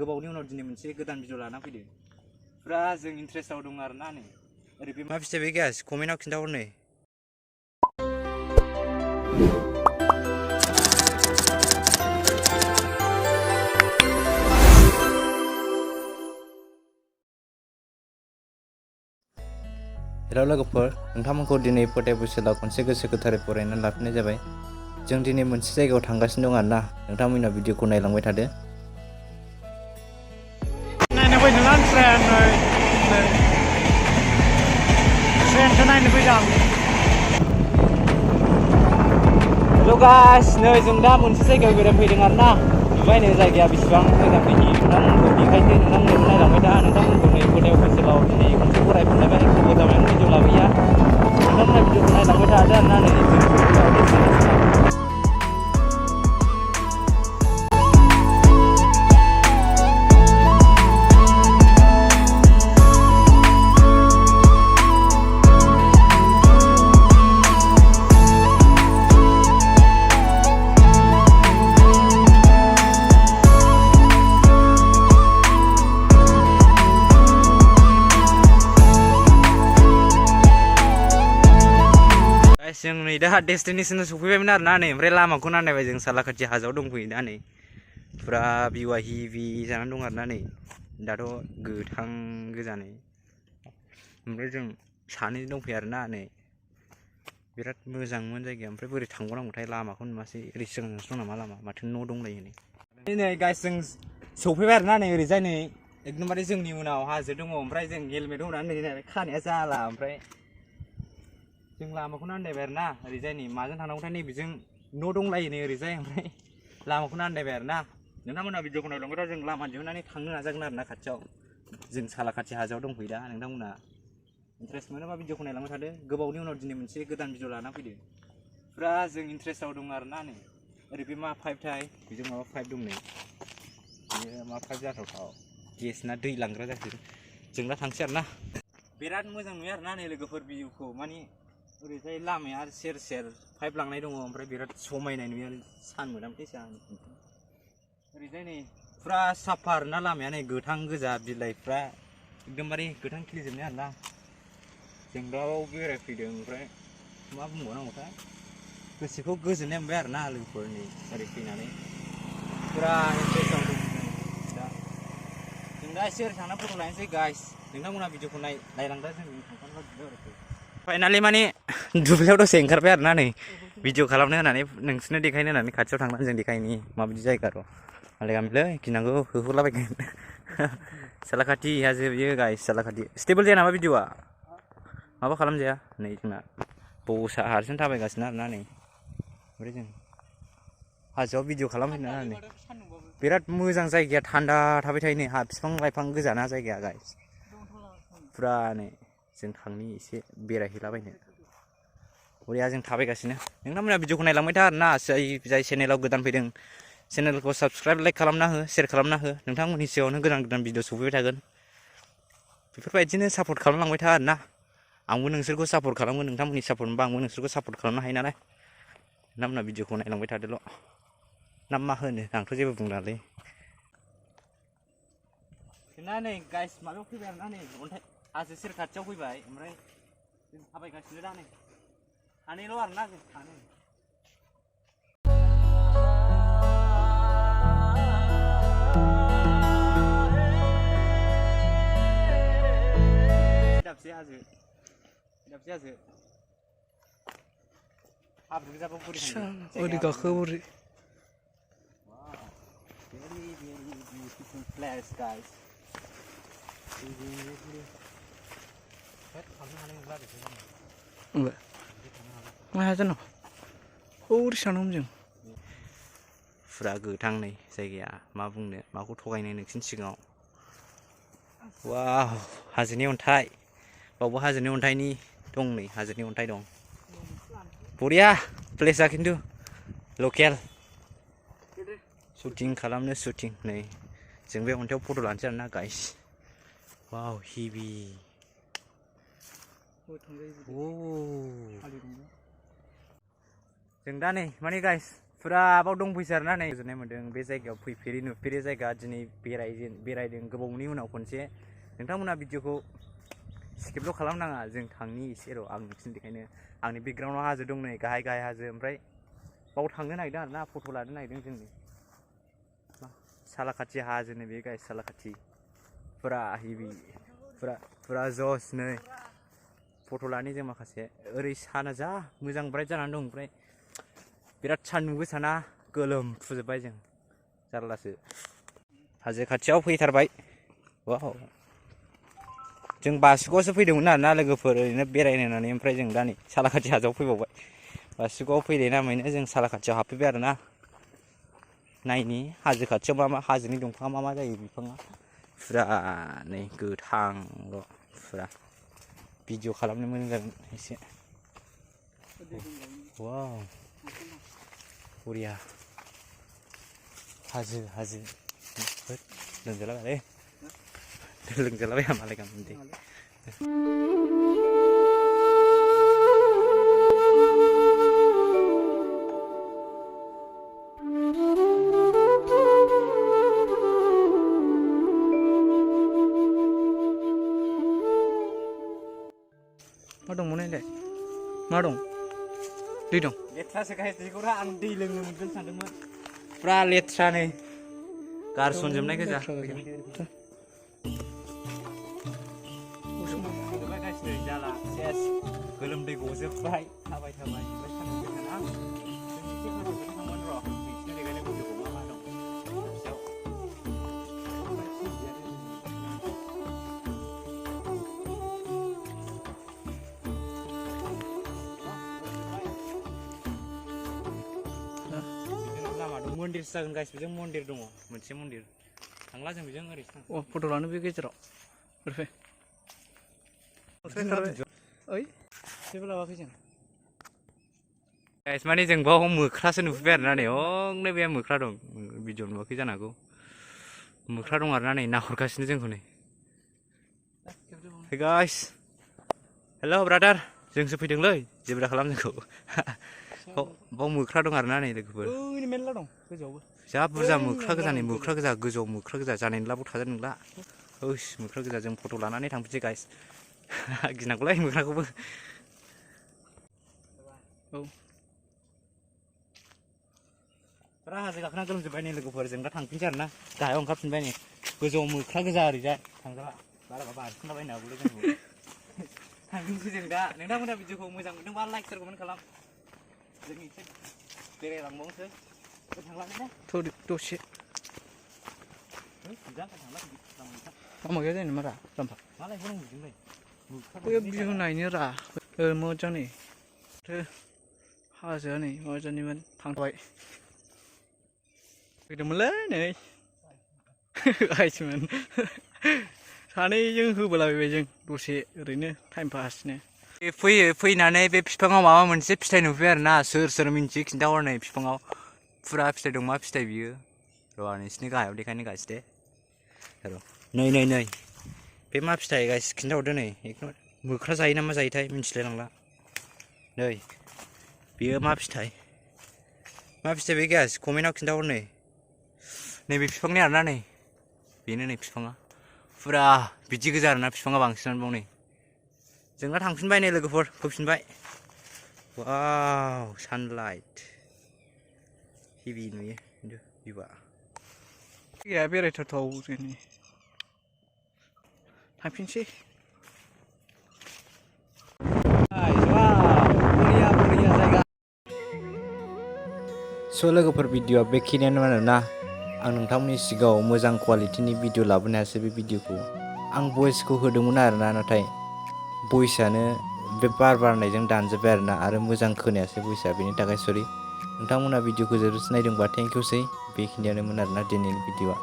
गोबावनि उनाव दिनै मोनसे गोदान भिडिअ लाना फैदो फुरा जों इन्ट्रेस्टआव दं आरोना नै ओरै बे मा फिथाइ बे गाइस कमेन्टआव खिन्थाहर नै हेल' लोगोफोर नोंथांमोनखौ दिनै फवटाइ बोसोराव खनसे गोसो गोथारै बरायनानै लाफिननाय जाबाय। जों दिनै मोनसे जायगायाव थांगासिनो दं आरोना नोंथांमोना भिडिअखौ नायलांबाय थादो। नायनो फैदों आं ट्रेनखौ नायनो फैदों। हेल' गाइस नै जों दा मोनसे जायगायाव बेरायफैदों आरोना नुबाय नै जायगाया बेसेबां मोजां फैयो नोंथांमोनखौ बेखायनो नोंथांमोनखौ नायलांबाय था नोंथांमोनखौ नै फवटाइ बोसोराव दिनै खनसे बरायफिनलायबाय गोबाव जाबाय भिडिअ लाबोया नोंथांमोना भिडिअखौ नायलांबाय थादो आरोना नै जों जों नै दा डेस्टिनेसनाव सफैबायमोन आरोना नै ओमफ्राय लामाखौ नायबाय जों सालाकाति हाजोआव दंफैयो दा नै फुरा भिउआ हिभि जानानै दं आरोना नै दाथ' गोथां गोजा नै ओमफ्राय जों सानै दंफैयो आरोना नै बिराद मोजांमोन जायगाया ओमफ्राय बोरै थांबावनांगौथाय लामाखौ नुवासै ओरै सिगांजोंसो दं नामा लामा माथो न' दंलायो नै गाइस जों सफैबाय आरोना नै ओरैजाय नै एकदमबारे जोंनि उनाव हाजो दङ ओमफ्राय जों हेलमेट होनानै नै खानाया जाला ओमफ्राय जों लामाखौ आन्दायबाय आरोना ओरैजाय नै माजों थांनांगौथाय नैबेजों न' दंलायो नै ओरैजाय ओमफ्राय लामाखौनो आन्दायबाय आरोना नोंथांमोना भिडिअखौ नायलांबाय दा जों लामा दिहुननानै थांनो नाजागोन आरोना खाथियाव जों सालाकाति हाजोआव दंफैयो दा नोंथांमोना इन्ट्रेस्ट मोनोबा भिडिअखौ नायलांबाय थादो गोबावनि उनाव दिनै मोनसे गोदान भिडिअ लाना फैदो फुरा जों इन्ट्रेस्टआव दं आरोना नै ओरै बे मा फाइभथाय बेजों माबा फाइभ दं नै बेयो मा फाइभ जाथावथाव गेस ना दै लांग्रा जाखो जों दा थांसै आरोना बिराद मोजां नुयो आरोना नै लोगोफोर भिडिअखौ माने ओरैजाय लामाया सेर सेर पाइप लांनाय दङ ओमफ्राय बिराद समायनाय नुयो आरो सान मोदामथाय सान ओरैजाय नै फुरा साफा आरोना लामाया नै गोथां गोजा बिलाइफ्रा एकदमबारे गोथां खिलिजोबनाय आरोना जों दा बेरायफैदों ओमफ्राय मा बुंबावनांगौथाय गोसोखौ गोजोननाय मोनबाय आरोना लोगोफोर नै ओरै फैनानै फुरा इन्ट्रेस्टआव दं दा जों दा एसे ओरै थांना फट' लानोसै गाइस नोंथांमोना भिडिअखौ नायलांदा जों थांखानोबा दुब्लियाव फाइनालि माने दुब्लियाव दसे ओंखारबाय आरोना नै भिडिअ खालामनो होनानै नोंसोरनो देखायनो होनानै खाथियाव थांनानै जों देखायनि माबायदि जायगा र' आलायगामलै गिनांगौ होहरलाबायगोन सालाकाति हाजो बियो गाइस सालाकाति स्टेबल जाया नामा भिडिअआ माबा खालामजाया नै जोंना बसा हारसिं थाबायगासिनो आरोना नै ओमफ्राय जों हाजोआव भिडिअ खालामफैनो नै बिराद मोजां जायगाया थान्दा थाबाय थायो नै बिफां लाइफां गोजाना जायगाया गाइस फुरा नै जों थांनि एसे बेरायहैलाबायनो बरिया जों थाबायगासिनो नोंथांमोना भिडिअखौ नायलांबाय था आरोना जाय चेनेलाव गोदान फैदों चेनेलखौ साबस्क्राइब लाइक खालामना हो शेयार खालामना हो नोंथांमोननि सिगाङावनो गोदान गोदान भिडिअ सफैबाय थागोन बेफोरबायदिनो सापर्ट खालामलांबाय था आरोना आंबो नोंसोरखौ सापर्ट खालामगोन नोंथांमोननि सापर्ट मोनबा आंबो नोंसोरखौ सापर्ट खालामनो हायो नालाय नोंथांमोना भिडिअखौ नायलांबाय थादोल' ना मा होनो आंथ' जेबो बुंलालै जोंना नै गाइस माबायाव फैबाय आरोना नै अन्थाइ हाजो सेर खाथियाव फैबाय ओमफ्राय जों थाबायगासिनो दा नै सानैल' आरोना जों सानै दाबसे हाजो हाब्रु गोजाबा बोरै ओरै गाखो ओरै very beautiful place guys फुरा गोथां नै जायगाया मा बुंनो माखौ थगायनो नोंसिनि सिगाङाव वाव हाजोनि अन्थाइ बावबो हाजोनि अन्थाइनि दं नै हाजोनि अन्थाइ दं बरिया प्लेसआ खिन्थु लकेल शुटिं खालामनो शुटिं नै जों बे अन्थाइयाव फट' लानोसै आरोना गाइस वाव हिभि जों दा नै माने गाइस फुरा बाव दंफैसो आरोना नै गोजोननाय मोन्दों बे जायगायाव फैफेरै नुफेरै जायगा दिनै बेरायदों गोबावनि उनाव खनसे नोंथांमोना भिडिअखौ स्किपल' खालामनाङा जों थांनि एसे र' आं नोंसिनि देखायनो आंनि बेकग्राउन्डआव हाजो दं नै गाहाय हाजो ओमफ्राय बाव थांनो नागिरदों आरोना फट' लानो नागिरदों जोंनि सालाखाथि हाजोनो बे गाइस सालाखाथि फुरा हेभि फुरा जस नै फट' लानि जों माखासे ओरै साना जा मोजां ब्राइट जानानै दं ओमफ्राय बिराद सान्दुं गोसाना गोलोमफुजोब्बाय जों जारलासो हाजो खाथियाव फैथारबाय वाव जों बासुगावसो फैदोंमोन आरोना लोगोफोर ओरैनो बेरायनो होननानै ओमफ्राय जों दा नै सालाखाथि हाजोआव फैबावबाय बासुगावआव फैनाय नामैनो जों सालाखाथियाव हाबफैबाय आरोना नायनि हाजो खाथियाव मा हाजोनि दंफाङा मा जायो बिफाङा फुरा नै गोथांल' फुरा भिडिअ खालामनो मोजां जागोन एसे वाव बरिया हाजो लोंजालाबाय लोंजालाबाया मालाय गाबोन दे मा दं मोननायलाय मा दं दै दं लेथ्रासो गाइस दैखौरा आं दै लोंनो मोनगोन सानदोंमोन फुरा लेथ्रा नै गारसनजोबनाय गोजा जाला सेस गोलोमदै गजोबबाय थाबाय ओमफ्राय सान्दुं गोसाना जों एसे गोबाव थांगोन र' नोंसिनो देखायनाय भिडिअखौ मा दं खाथियाव लामा दं मन्दिरसो जागोन गाइस बेजों मन्दिर दङ मोनसे मन्दिर थांला जों बेजों ओरै थां फट' लानो बे गेजेराव ओरै ओइ जेबो लाबोआखै जों गाइस माने जों बाव मोख्रासो नुफैबाय आरोना नै हंनो बे मोख्रा दं भिडिअ नुवाखै जानो हागौ मोख्रा दं आरोना नै नाहरगासिनो जोंखौ नै हे गाइस हेल' ब्रादार जोंसो फैदोंलै जेबो दा खालाम जोंखौ बाव मोख्रा दं आरोना नै लोगोफोर ओइ मेरला दं गोजौआवबो जा बुरजा मोख्रा गोजा नै मोख्रा गोजा गोजौआव मोख्रा गोजा जानाय नंला बाव थाजानाय नंला ओइस मोख्रा गोजा जों फट' लानानै थांफिनसै गाइस गिनांगौलै मोख्राखौबो औ फुरा हाजो गाखोना गोलोमजोब्बाय नै लोगोफोर जों दा थांफिनसै आरोना गाहायाव ओंखारफिनबाय नै गोजौआव मोख्रा गोजा ओरैजाय थांजाला बाराबा बारसिनलाबायनो हागौलै जोंखौ थांफिनसै जों दा नोंथांमोना भिडिअखौ मोजां मोनदोंबा लाइक शेयार कमेन्ट खालाम जों एसे बेरायलांबावनोसै थांलानो दसे लामा गैया जायो नामा रा लामा मालाय हरं बिदिनोलै भिउ नायनो रा मोजां नै हाजोआ नै मोजांनिमोन थांबाय फैदोंमोनलै नै गाइसमोन सानैजों होबोलाबायबाय जों दसे ओरैनो टाइम पासनो फैनानै बे बिफाङाव माबा मोनसे फिथाइ नुफैबाय आरोना सोर मिन्थियो खिन्थाहर नै बिफाङाव फुरा फिथाइ दं मा फिथाइ बियो र' आं नोंसिनि गाहायाव देखायनो गाइस दे र' नै बे मा फिथाइ गाइस खिन्थाहरदो नै मोख्रा जायो ना मा जायोथाय मिन्थिलायलांला नै बेयो मा फिथाइ बे गाइस कमेन्टआव खिन्थाहर नैबे बिफांनि आरोना नै बेनो नै बिफाङा फुरा बिदि गोजा आरोना बिफाङा बांसिनानो बाव नै जों दा थांफिनबाय नै लोगोफोर फैफिनबाय वाव सानलाइट हेभि नुयो खिन्थु भिउआ गैया बेरायथावथाव जोंनि थांफिनसै स' लोगोफोर भिडिअआ बेखिनियानो आरोना आं नोंथांमोननि सिगाङाव मोजां क्वालिटिनि भिडिअ लाबोनो हायासै बे भिडिअखौ आं भइसखौ होदोंमोन आरोना नाथाय भइसआनो बे बार बारनायजों दानजोब्बाय आरोना आरो मोजां खोनायासै भइसआ बेनि थाखाय सरि नोंथांमोना भिडिअखौ जोबजासे नायदोंबा थेंकिउसै बेखिनियानोमोन आरोना दिनैनि भिडिअआ